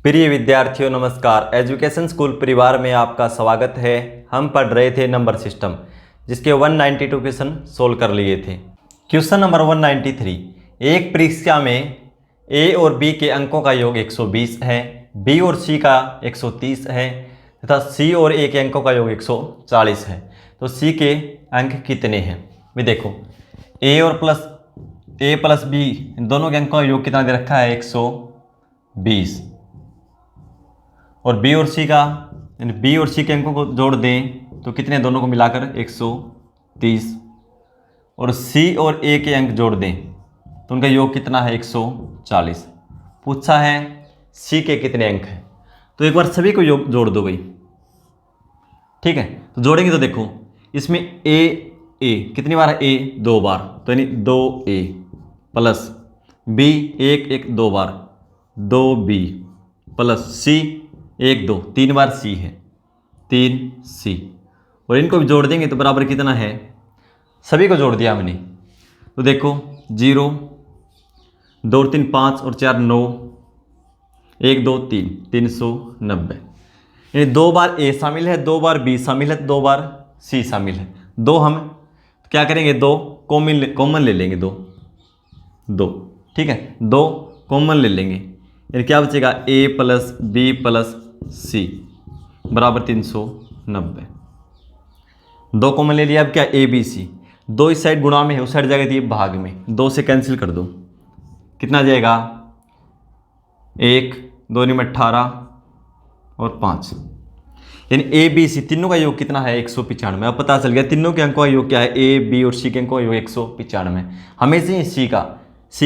प्रिय विद्यार्थियों नमस्कार। एजुकेशन स्कूल परिवार में आपका स्वागत है। हम पढ़ रहे थे नंबर सिस्टम, जिसके 192 क्वेश्चन सोल्व कर लिए थे। क्वेश्चन नंबर 193, एक परीक्षा में ए और बी के अंकों का योग 120 है, बी और सी का 130 है तथा सी और ए के अंकों का योग 140 है। तो सी के अंक कितने हैं? भी देखो, ए प्लस बी दोनों के अंकों का योग कितना दे रखा है? 120। और बी और सी के अंकों को जोड़ दें तो कितने? दोनों को मिलाकर 130। और सी और ए के अंक जोड़ दें तो उनका योग कितना है? 140। पूछा है सी के कितने अंक हैं, तो एक बार सभी को योग जोड़ दो भाई। ठीक है, तो जोड़ेंगे तो देखो, इसमें ए कितनी बार है? ए 2 बार, तो यानी 2a प्लस बी 1 2 बार 2b प्लस सी 1 2 3 बार सी है 3c। और इनको भी जोड़ देंगे तो बराबर कितना है? सभी को जोड़ दिया हमने, तो देखो 0 2 3 5 और 4 9 1 2 3 390। यानी 2 बार ए शामिल है, 2 बार बी शामिल है, 2 बार सी शामिल है। दो हम क्या करेंगे? 2 कॉमन ले लेंगे, दो ठीक है, 2 कॉमन ले लेंगे। यानी क्या बचेगा? ए प्लस बी प्लस सी बराबर 390। 2 कॉमन ले लिया। अब क्या? ए बी सी, 2 इस साइड गुणा में है, उस साइड जाएगा थी भाग में, 2 से कैंसिल कर दो, कितना जाएगा? 1 2 में 18 और 5। यानी ए बी सी तीनों का योग कितना है? 195। अब पता चल गया तीनों के अंकों का योग क्या है? ए बी और सी के अंकों का योग 195। हमें चाहिए सी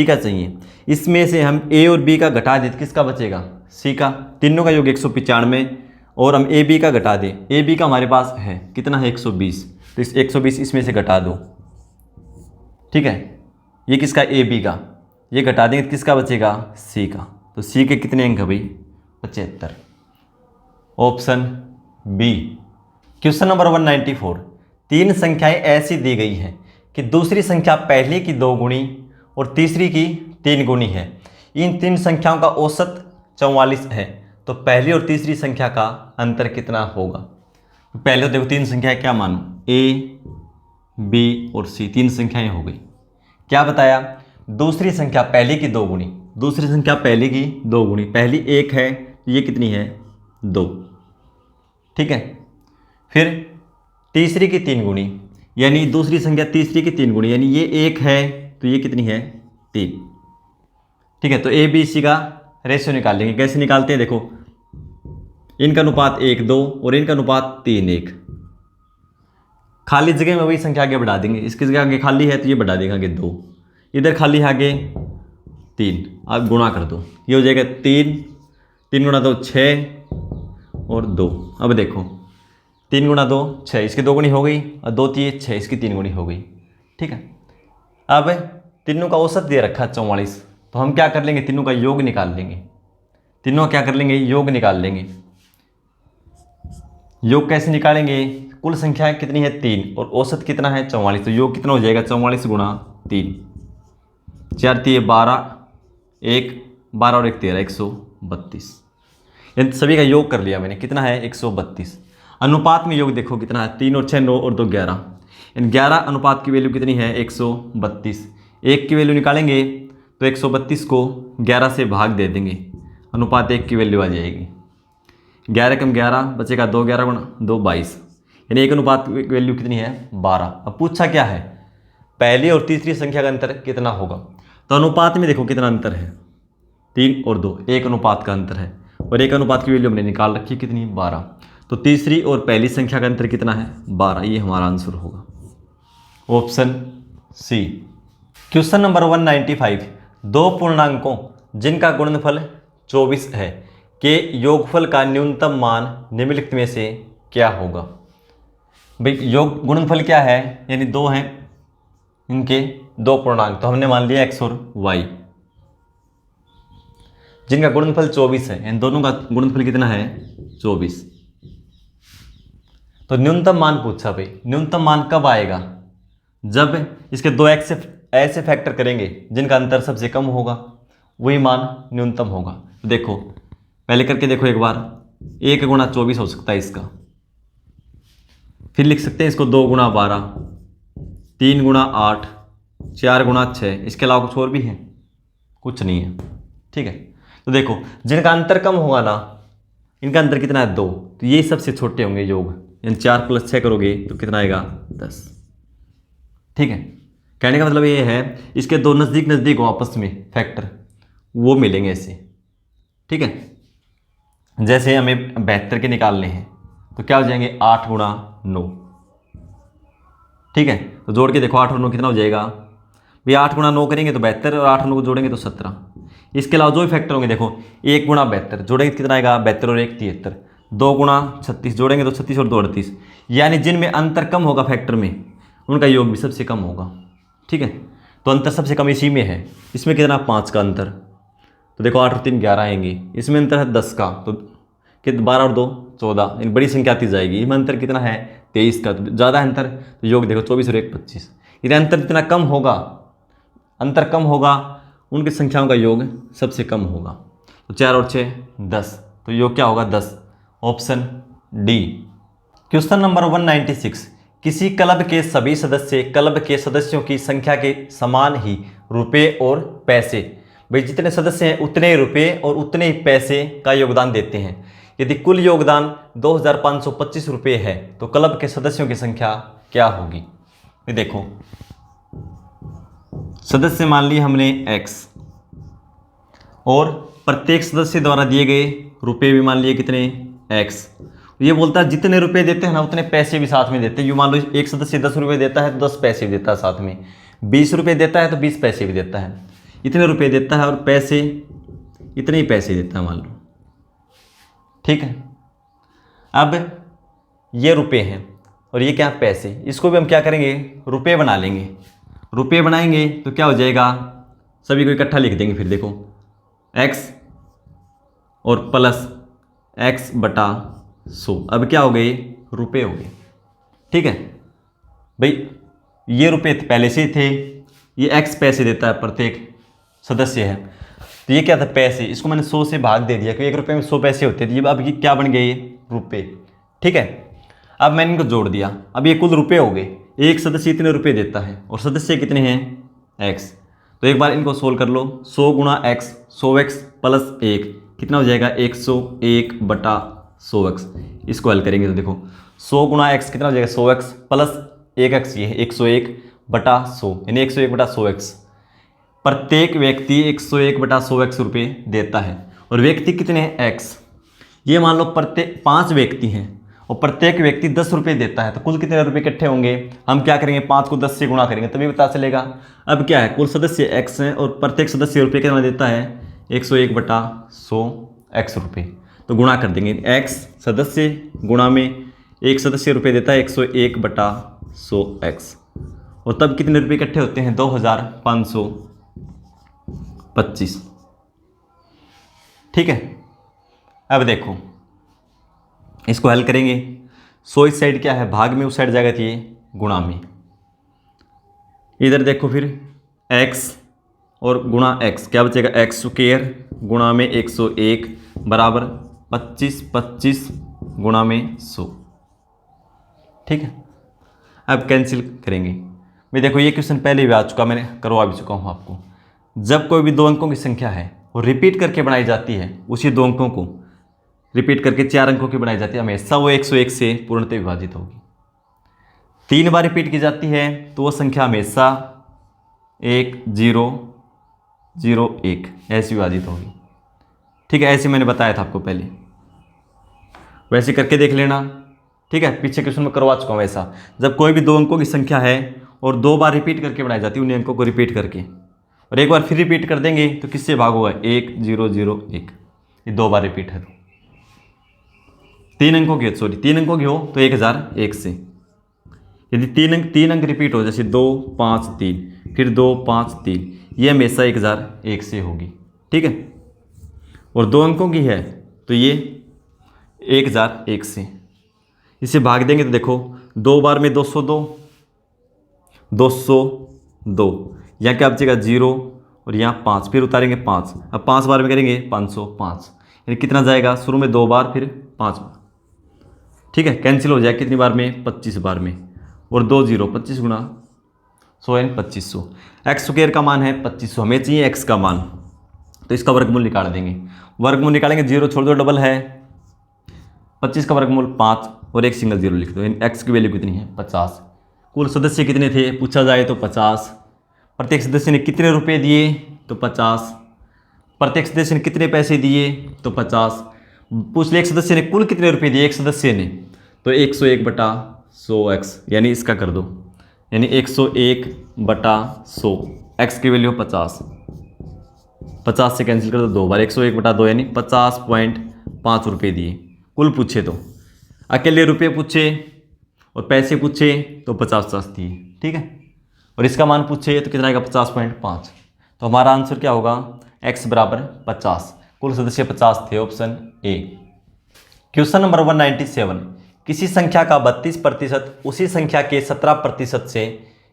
का चाहिए। इसमें से हम ए और बी का घटा दें तो किसका बचेगा? सी का। तीनों का योग 195 और हम ए बी का घटा दें, ए बी का हमारे पास है कितना है? 120। तो इस 120 इसमें से घटा दो, ठीक है। ये किसका? ए बी का। ये घटा देंगे तो किसका बचेगा? सी का। तो सी के कितने अंक है भाई? 75। Option B. क्वेश्चन नंबर 194, 3 संख्याएं ऐसी दी गई हैं कि दूसरी संख्या पहली की 2 गुणी और तीसरी की 3 गुणी है। इन 3 संख्याओं का औसत 44 है, तो पहली और तीसरी संख्या का अंतर कितना होगा? पहले तो देखो 3 संख्याएं क्या मानो? ए बी और सी 3 संख्याएं हो गई। क्या बताया? दूसरी संख्या पहली की 2 गुणी, दूसरी संख्या पहली की 2 गुणी, पहली 1 है तो ये कितनी है? 2, ठीक है। फिर तीसरी की 3 गुणी, यानी दूसरी संख्या तीसरी की 3 गुणी, यानी ये 1 है तो ये कितनी है? 3, ठीक है। तो ए बी सी का रेशियो निकाल लेंगे। कैसे निकालते हैं? देखो, इनका अनुपात 1 2 और इनका अनुपात 3 1। खाली जगह में वही संख्या आगे बढ़ा देंगे। इसकी जगह आगे खाली है तो ये बढ़ा देंगे आगे 2, इधर खाली है आगे 3। अब गुणा कर दो, ये हो जाएगा 3 गुणा 2 6 और 2। अब देखो 3 गुणा 2 6, इसकी 2 गुणी हो गई, और 2 3 6, इसकी 3 गुणी हो गई, ठीक है। अब तीनों का औसत दे रखा है 44, तो हम क्या कर लेंगे? तीनों का योग निकाल लेंगे। तीनों क्या कर लेंगे? योग निकाल लेंगे। योग कैसे निकालेंगे? कुल संख्या कितनी है? 3 और औसत कितना है? 44। तो योग कितना हो जाएगा? 44 गुणा 3, 4 3 12, 1 12 और 1 13, 132। इन सभी का योग कर लिया मैंने, कितना है? 132। अनुपात में योग देखो कितना है? 3 और 6 9 और 2 11। इन 11 अनुपात की वैल्यू कितनी है? 132। 1 की वैल्यू निकालेंगे तो 132 को 11 से भाग दे देंगे, अनुपात 1 की वैल्यू आ जाएगी। 11 कम 11 बचेगा 2 11 गुणा 2 22, यानी 1 अनुपात की वैल्यू कितनी है? 12। अब पूछा क्या है? पहली और तीसरी संख्या का अंतर कितना होगा? तो अनुपात में देखो कितना अंतर है? 3 और 2, 1 अनुपात का अंतर है, और 1 अनुपात की वैल्यू हमने निकाल रखी है कितनी? 12। तो तीसरी और पहली संख्या का अंतर कितना है? 12। ये हमारा आंसर होगा, ऑप्शन सी। क्वेश्चन नंबर 195, 2 पूर्णांकों जिनका गुणनफल 24 है के योगफल का न्यूनतम मान निम्नलिखित में से क्या होगा? भाई योग गुणनफल क्या है? यानी 2 हैं इनके 2 पूर्णांक, तो हमने मान लिया x और y, जिनका गुणनफल 24 है, इन दोनों का गुणनफल कितना है? 24। तो न्यूनतम मान पूछा भाई। न्यूनतम मान कब आएगा? जब इसके 2x ऐसे फैक्टर करेंगे जिनका अंतर सबसे कम होगा, वही मान न्यूनतम होगा। देखो पहले करके देखो एक बार, 1 गुणा 24 हो सकता है इसका। फिर लिख सकते हैं इसको 2 गुणा 12, 3 गुणा 8, 4 गुणा 6। इसके अलावा कुछ और भी है? कुछ नहीं है। ठीक है, तो देखो जिनका अंतर कम होगा ना, इनका अंतर कितना है 2, तो ये सबसे छोटे होंगे योग। यानी 4 + 6 करोगे तो कितना आएगा 10। ठीक है, कहने का मतलब ये है इसके दो नज़दीक नज़दीक हो आपस में फैक्टर, वो मिलेंगे ऐसे। ठीक है, जैसे हमें 72 के निकालने हैं तो क्या हो जाएंगे 8 गुणा 9। ठीक है, तो जोड़ के देखो 8 और 9 कितना हो जाएगा भाई, 8 गुणा 9 करेंगे तो 72 और 8 और 9 को जोड़ेंगे तो 17। इसके अलावा जो भी फैक्टर होंगे देखो, 1 गुणा 72 जोड़ेंगे तो कितना आएगा 72 और 1 73, 2 गुणा 36 जोड़ेंगे तो 36 और 2 38। यानी जिनमें अंतर कम होगा फैक्टर में उनका योग भी सबसे कम होगा। ठीक है, तो अंतर सबसे कम इसी में है। इसमें कितना 5 का अंतर, तो देखो 8 और 3 11 आएंगे। इसमें अंतर है 10 का, तो कितना 12 और 2 14, इन बड़ी संख्या आती जाएगी। इसमें अंतर कितना है 23 का, तो ज़्यादा अंतर, तो योग देखो 24 और 1 25। यदि अंतर जितना कम होगा, अंतर कम होगा, उनकी संख्याओं का योग सबसे कम होगा। तो 4 और 6 10, तो योग क्या होगा 10। Option D. क्वेश्चन नंबर 196, किसी क्लब के सभी सदस्य क्लब के सदस्यों की संख्या के समान ही रुपए और पैसे, भाई जितने सदस्य हैं उतने रुपए और उतने ही पैसे का योगदान देते हैं। यदि कुल योगदान 2525 रुपये है तो क्लब के सदस्यों की संख्या क्या होगी। ये देखो सदस्य मान लिए हमने x, और प्रत्येक सदस्य द्वारा दिए गए रुपए भी मान लिए कितने x। ये बोलता है जितने रुपए देते हैं ना उतने पैसे भी साथ में देते हैं। यूँ मान लो एक सदस्य 10 रुपये देता है तो 10 पैसे भी देता है साथ में, 20 रुपये देता है तो 20 पैसे भी देता है। इतने रुपए देता है और पैसे इतने ही पैसे देता है मान लो। ठीक है, अब ये रुपए हैं और ये क्या पैसे, इसको भी हम क्या करेंगे रुपए बना लेंगे। रुपए बनाएंगे तो क्या हो जाएगा, सभी को इकट्ठा लिख देंगे। फिर देखो x और प्लस x बटा 100, अब क्या हो गए रुपए हो गए। ठीक है भाई, ये रुपए पहले से ही थे, ये x पैसे देता है प्रत्येक सदस्य है, तो ये क्या था पैसे, इसको मैंने 100 से भाग दे दिया क्योंकि 1 रुपये में 100 पैसे होते थे। अब ये क्या बन गए रुपए। ठीक है, अब मैंने इनको जोड़ दिया, अब ये कुल रुपए हो गए। एक सदस्य इतने रुपए देता है और सदस्य कितने हैं x, तो एक बार इनको सोल्व कर लो। 100 गुणा x 100x प्लस 1 कितना हो जाएगा 101 बटा 100x। इसको हल करेंगे तो देखो 100 गुणा x कितना हो जाएगा 100x प्लस 1x, ये है 101 बटा 100 यानी 101 बटा 100x। प्रत्येक व्यक्ति 101 बटा 100x रुपये देता है और व्यक्ति कितने हैं x। ये मान लो प्रत्येक 5 व्यक्ति हैं और प्रत्येक व्यक्ति 10 रुपये देता है, तो कुल कितने रुपये इकट्ठे होंगे। हम क्या करेंगे 5 को 10 से गुणा करेंगे तभी पता चलेगा। अब क्या है कुल सदस्य x हैं और प्रत्येक सदस्य रुपये कितना देता है 101 बटा 100x रुपये, तो गुणा कर देंगे x सदस्य गुणा में एक सदस्य रुपये देता है 101 बटा 100x, और तब कितने रुपये इकट्ठे होते हैं 2525। ठीक है, अब देखो इसको हल करेंगे। 100 इस साइड क्या है भाग में, उस साइड जाएगा तो ये गुणा में। इधर देखो फिर x और गुणा x क्या बचेगा x स्क्वायर गुणा में 101 बराबर 25 25 गुणा में 100। ठीक है, अब कैंसिल करेंगे। मैं देखो ये क्वेश्चन पहले भी आ चुका, मैंने करवा भी चुका हूँ आपको। जब कोई भी 2 अंकों की संख्या है वो रिपीट करके बनाई जाती है, उसी 2 अंकों को रिपीट करके 4 अंकों की बनाई जाती है, हमेशा वो 101 से पूर्णतः विभाजित होगी। 3 बार रिपीट की जाती है तो वो संख्या हमेशा 1 0 0 1 ऐसी विभाजित होगी। ठीक है, ऐसे मैंने बताया था आपको पहले, वैसे करके देख लेना। ठीक है, पीछे क्वेश्चन में करवा चुका हूँ ऐसा। जब कोई भी 2 अंकों की संख्या है और 2 बार रिपीट करके बनाई जाती है, उन्हीं अंकों को रिपीट करके, और एक बार फिर रिपीट कर देंगे तो किससे भाग होगा 1 0 0 1, ये 2 बार रिपीट है। 3 अंकों की 3 अंकों की हो तो 1001 से। यदि 3 अंक रिपीट हो जैसे 2 5 3 फिर 2 5 3, ये हमेशा 1001 से होगी। ठीक है, और 2 अंकों की है तो ये 1001 से। इसे भाग देंगे तो देखो 2 बार में 202 202, यहाँ क्या बचेगा 0 और यहाँ 5, फिर उतारेंगे 5। अब 5 बार में करेंगे 505, यानी कितना जाएगा, शुरू में 2 बार फिर 5 बार, ठीक है, कैंसिल हो जाएगा कितनी बार में, 25 बार में, और 2 0 25 गुना 100 यानी 2500। एक्स स्क्वायर का मान है 2500, हमें चाहिए एक्स का मान, तो इसका वर्गमूल निकाल देंगे। वर्गमूल निकालेंगे, 0 छोड़ दो, डबल है 25 का वर्गमूल 5 और एक सिंगल 0 लिख दो, यानी एक्स की वैल्यू कितनी है 50। कुल सदस्य कितने थे पूछा जाए तो 50। प्रत्येक सदस्य ने कितने रुपए दिए तो 50। प्रत्येक सदस्य ने कितने पैसे दिए तो 50। पूछ ले एक सदस्य ने कुल कितने रुपए दिए, एक सदस्य ने, तो 101/100x, यानी इसका कर दो, यानी 101/100, x की वैल्यू 50, 50 से कैंसिल कर दो 2 बार, 101/2 यानी 50.5 रुपये दिए। कुल पूछे तो, अकेले रुपये पूछे और पैसे पूछे तो 50 दिए, ठीक है, और इसका मान पूछे तो कितना आएगा 50.5। तो हमारा आंसर क्या होगा, x बराबर 50। कुल सदस्य 50 थे, ऑप्शन ए। क्वेश्चन नंबर 197, किसी संख्या का 32% उसी संख्या के 17% से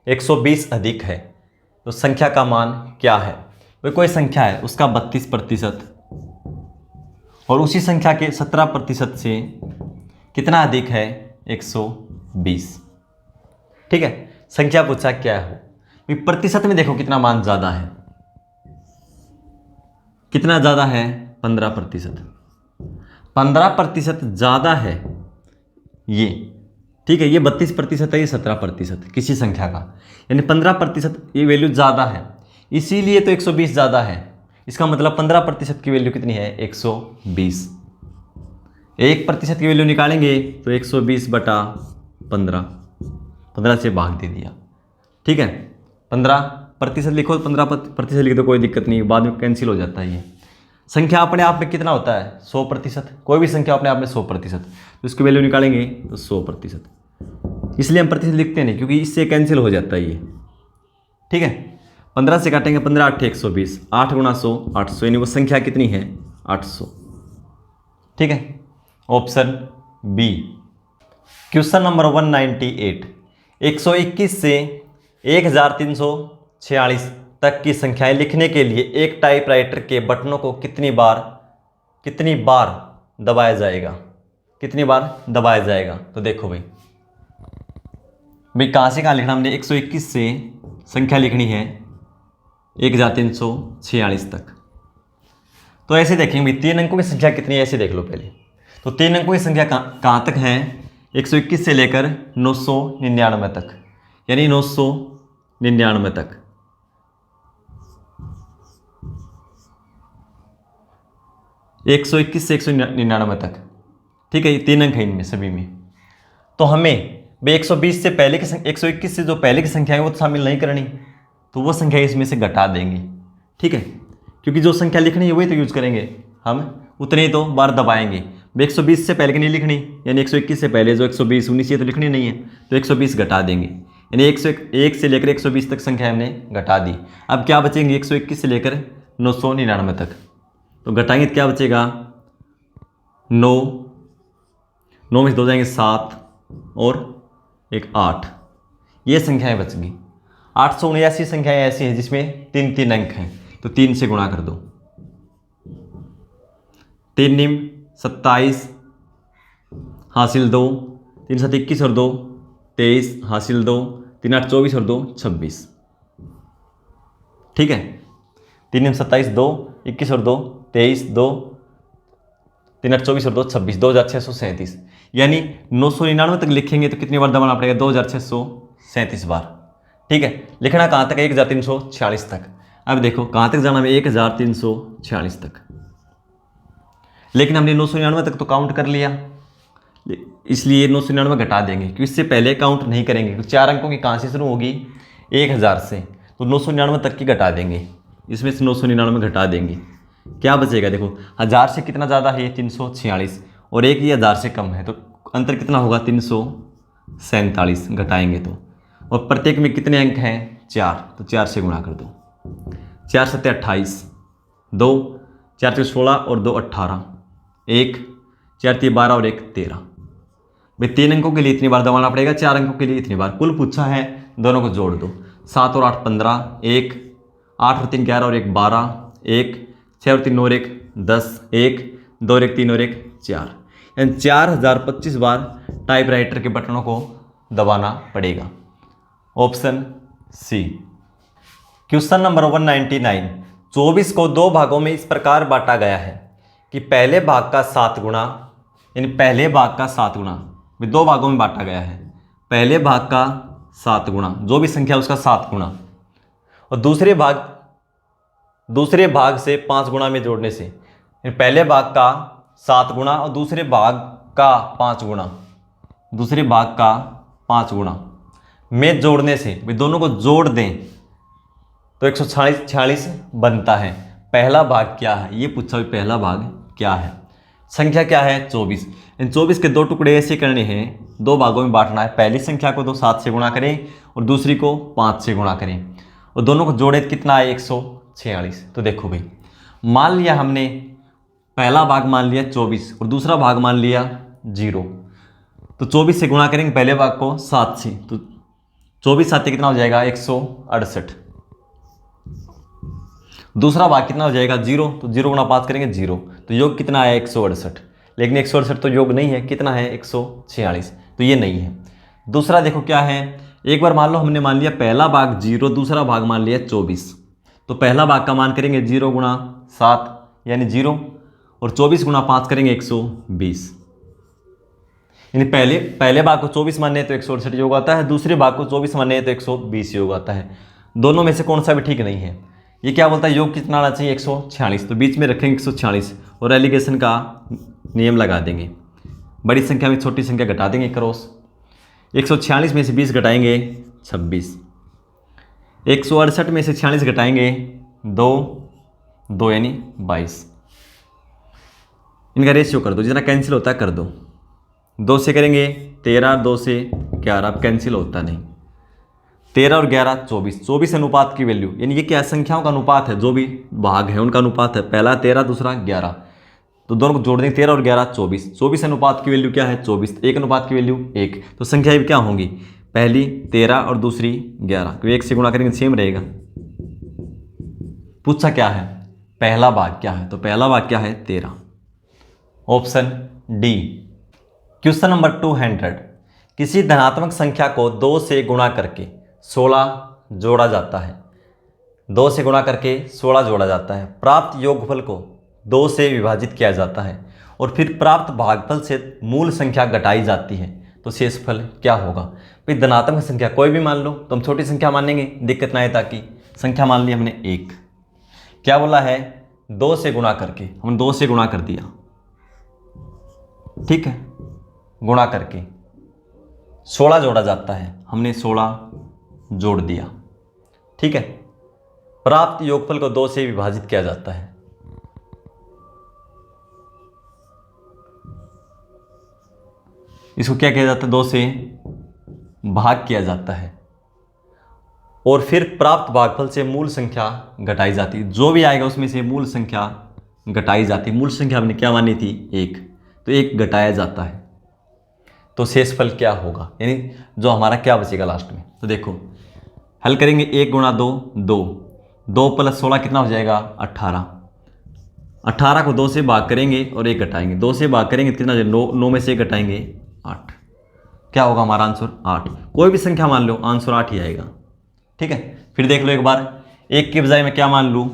120 अधिक है, तो संख्या का मान क्या है। कोई संख्या है उसका 32% और उसी संख्या के 17% से कितना अधिक है, 120, ठीक है। संख्या पूछा क्या हो, प्रतिशत में देखो कितना मान ज़्यादा है, कितना ज़्यादा है 15%, 15% ज़्यादा है ये, ठीक है, ये 32% है, ये 17% किसी संख्या का, यानी 15% ये वैल्यू ज़्यादा है, इसीलिए तो 120 ज़्यादा है। इसका मतलब 15% की वैल्यू कितनी है, 120। 1% की वैल्यू निकालेंगे तो 120/15, 15 से भाग दे दिया, ठीक है। 15% लिखो, 15% लिख दो, कोई दिक्कत नहीं, बाद में कैंसिल हो जाता है ये। संख्या अपने आप में कितना होता है, 100%, कोई भी संख्या अपने आप में 100%, तो इसकी वैल्यू निकालेंगे तो 100%, इसलिए हम प्रतिशत लिखते नहीं क्योंकि इससे कैंसिल हो जाता है ये, ठीक है। 15 से काटेंगे, 15 8 120, 8 गुणा 100 800, यानी वो संख्या कितनी है 800, ठीक है, ऑप्शन बी। क्वेश्चन नंबर 198, 121 से 1346 तक की संख्याएं लिखने के लिए एक टाइपराइटर के बटनों को कितनी बार दबाया जाएगा, कितनी बार दबाया जाएगा। तो देखो भाई कहाँ से कहाँ लिखना, हमने 121 से संख्या लिखनी है 1346 तक, तो ऐसे देखेंगे भाई 3 अंकों की संख्या कितनी है, ऐसे देख लो पहले। तो 3 अंकों की संख्या कहाँ तक है, 121 से लेकर 999 तक, यानी 999 तक, एक 121 से 199 तक, ठीक है, ये 3 अंक है इनमें सभी में। तो हमें 120 से पहले की 121 से जो पहले की संख्या है वो तो शामिल नहीं करनी, तो वो संख्या इसमें से घटा देंगे, ठीक है, क्योंकि जो संख्या लिखनी है वही तो यूज करेंगे हम, उतने ही तो बार दबाएंगे। 120 से पहले की नहीं लिखनी, यानी 121 से पहले जो 120 19 ये तो लिखनी नहीं है, तो 120 घटा देंगे, यानी 101 से लेकर 120 तक संख्या हमने घटा दी। अब क्या बचेंगे 121 से लेकर 999 तक, तो घटाएंगे तो क्या बचेगा 9 में से 2 जाएंगे 7 और एक 8, ये संख्याएं बच गई। 879 संख्याएं ऐसी हैं जिसमें 3 अंक हैं, तो 3 से गुणा कर दो, 3 निम 27 हासिल 2, 3 7 21 और 2 23 हासिल 2, 3 8 24 और 2 26, ठीक है। 3 निम 27 2 21 और 2 23 2 3 8 24 और 2 26, 2637, यानी 999 तक लिखेंगे तो कितनी बार दबाना पड़ेगा, 2637 बार, ठीक है। लिखना कहाँ तक है, 1346 तक। अब देखो कहाँ तक जाना है, 1346 तक, लेकिन हमने 999 तक तो काउंट कर लिया, इसलिए 999 घटा देंगे क्योंकि इससे पहले काउंट नहीं करेंगे, क्योंकि 4 अंकों की कहाँ से शुरू होगी 1000 से, तो 999 तक की घटा देंगे, इसमें से 999 घटा देंगे, क्या बचेगा देखो 1000 से कितना ज़्यादा है 346 और एक ही 1000 से कम है, तो अंतर कितना होगा 347 घटाएंगे तो, और प्रत्येक में कितने अंक हैं 4, तो 4 से गुणा कर दो, 4 7 28, 2 4 3 16 और 2 18, 1 4 3 12 और 1 13। भाई 3 अंकों के लिए इतनी बार दबाना पड़ेगा, 4 अंकों के लिए इतनी बार। कुल पूछा है, दोनों को जोड़ दो, 7 और 8 15, 1 8 और 3 11 और 1 12, 1 6 और 3 और 1 10, 1 2 और 1 3 और 1 4, यानी 4025 बार टाइपराइटर के बटनों को दबाना पड़ेगा। Option C. क्वेश्चन नंबर 199, 24 को 2 भागों में इस प्रकार बांटा गया है कि पहले भाग का 7 गुना, यानी पहले भाग का 7 गुना 2 भागों में बांटा गया है, पहले भाग का 7 गुना, जो भी संख्या उसका 7 गुना, और दूसरे भाग से 5 गुना में जोड़ने से, पहले भाग का 7 गुना और दूसरे भाग का 5 गुना, दूसरे भाग का 5 गुना में जोड़ने से, भाई दोनों को जोड़ दें तो 146 बनता है। पहला भाग क्या है ये पूछा, भी पहला भाग क्या है। संख्या क्या है 24। इन 24 के 2 टुकड़े ऐसे करने हैं, 2 भागों में बांटना है। पहली संख्या को तो 7 से गुणा करें और दूसरी को 5 से गुणा करें और दोनों को जोड़े कितना है 146। तो देखो भाई, मान लिया हमने पहला भाग मान लिया 24 और दूसरा भाग मान लिया 0, तो 24 से गुणा करेंगे पहले भाग को 7 से, तो 24 साथ कितना हो जाएगा 168। दूसरा भाग कितना हो जाएगा 0, तो 0 गुणा 5 करेंगे 0, तो योग कितना है 168। लेकिन 168 तो योग नहीं है, कितना है 146, तो ये नहीं है। दूसरा देखो क्या है, एक बार मान लो हमने मान लिया पहला भाग 0, दूसरा भाग मान लिया 24, तो पहला भाग का मान करेंगे 0 गुणा 7 यानी 0, और 24 गुणा 5 करेंगे 120, यानी पहले भाग को 24 मानने तो 168 योग आता है, दूसरे भाग को 24 मानने तो 120 योग आता है। दोनों में से कौन सा भी ठीक नहीं है। ये क्या बोलता है योग कितना आना चाहिए 146, तो बीच में रखेंगे 146 और एलिगेशन का नियम लगा देंगे, बड़ी संख्या में छोटी संख्या घटा देंगे क्रॉस। 146 में से 20 घटाएंगे 26, 168 में से 46 घटाएंगे 2 यानी 22। इनका रेशियो कर दो, जितना कैंसिल होता है कर दो। 2 से करेंगे 13, 2 से 11, अब कैंसिल होता नहीं। 13 और 11 24, 24 अनुपात की वैल्यू, यानी ये क्या संख्याओं का अनुपात है, जो भी भाग है उनका अनुपात है। पहला 13 दूसरा 11, तो दोनों को जोड़ देंगे 13 और 11 24, 24 अनुपात की वैल्यू क्या है 24, 1 अनुपात की वैल्यू 1, तो संख्या क्या होंगी पहली 13 और दूसरी 11, क्योंकि 1 से गुणा करेंगे सेम रहेगा। पूछा क्या है पहला भाग क्या है, तो पहला भाग क्या है 13, ऑप्शन डी। क्वेश्चन नंबर 200, किसी धनात्मक संख्या को 2 से गुणा करके 16 जोड़ा जाता है, 2 से गुणा करके 16 जोड़ा जाता है, प्राप्त योगफल को 2 से विभाजित किया जाता है और फिर प्राप्त भागफल से मूल संख्या घटाई जाती है, तो शेषफल क्या होगा। भाई धनात्मक संख्या कोई भी मान लो, तो हम छोटी संख्या मानेंगे, दिक्कत ना आए। ताकि संख्या मान ली हमने 1, क्या बोला है 2 से गुणा करके, हम 2 से गुणा कर दिया, ठीक है, गुणा करके 16 जोड़ा जाता है, हमने 16 जोड़ दिया, ठीक है। प्राप्त योगफल को 2 से विभाजित किया जाता है, इसको क्या किया जाता है 2 से भाग किया जाता है और फिर प्राप्त भागफल से मूल संख्या घटाई जाती है, जो भी आएगा उसमें से मूल संख्या घटाई जाती है। मूल संख्या हमने क्या मानी थी 1, तो 1 घटाया जाता है, तो शेषफल क्या होगा, यानी जो हमारा क्या बचेगा लास्ट में। तो देखो हल करेंगे 1 गुणा 2 2 प्लस 16 कितना हो जाएगा 18, 18 को 2 से भाग करेंगे और 1 घटाएंगे, 2 से भाग करेंगे कितना 9 में से 1 घटाएंगे 8, क्या होगा हमारा आंसर 8। कोई भी संख्या मान लो आंसर 8 ही आएगा, ठीक है। फिर देख लो एक बार, 1 की बजाय मैं क्या मान लूँ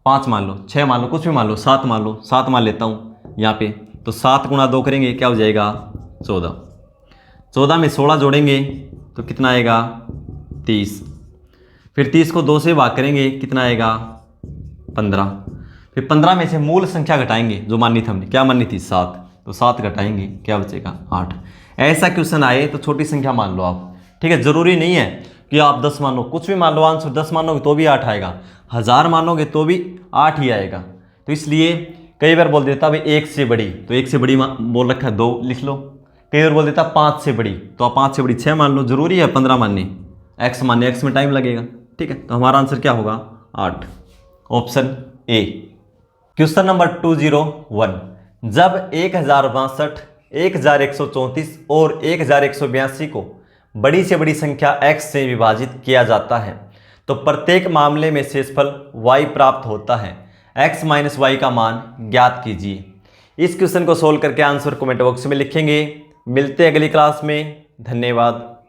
5 मान लो, 6 मान लो, कुछ भी मान लो, 7 मान लो, 7 मान लेता हूँ यहाँ पे। तो 7 गुणा 2 करेंगे क्या हो जाएगा 14, 14 में 16 जोड़ेंगे तो कितना आएगा 30, फिर 30 को 2 से भाग करेंगे कितना आएगा 15, फिर 15 में से मूल संख्या घटाएंगे, जो माननी थी हमने, क्या माननी थी 7, तो 7 घटाएंगे क्या बचेगा 8। ऐसा क्वेश्चन आए तो छोटी संख्या मान लो आप, ठीक है। जरूरी नहीं है कि आप 10 मान लो, कुछ भी मान लो, आंसर 10 मानोगे तो भी 8 आएगा, 1000 मानोगे तो भी 8 ही आएगा। तो इसलिए कई बार बोल देता भाई 1 से बड़ी, तो 1 से बड़ी बोल रखा है 2 लिख लो। कई बार बोल देता 5 से बड़ी, तो आप 5 से बड़ी 6 मान लो, जरूरी है 15 मानने, x मानने, x में टाइम लगेगा, ठीक है। तो हमारा आंसर क्या होगा 8, ऑप्शन ए। क्वेश्चन नंबर 201, जब 1062, 1134 और 1182 को बड़ी से बड़ी संख्या x से विभाजित किया जाता है तो प्रत्येक मामले में शेषफल y प्राप्त होता है। x माइनस वाई का मान ज्ञात कीजिए। इस क्वेश्चन को सोल्व करके आंसर कमेंट बॉक्स में लिखेंगे। मिलते हैं अगली क्लास में। धन्यवाद।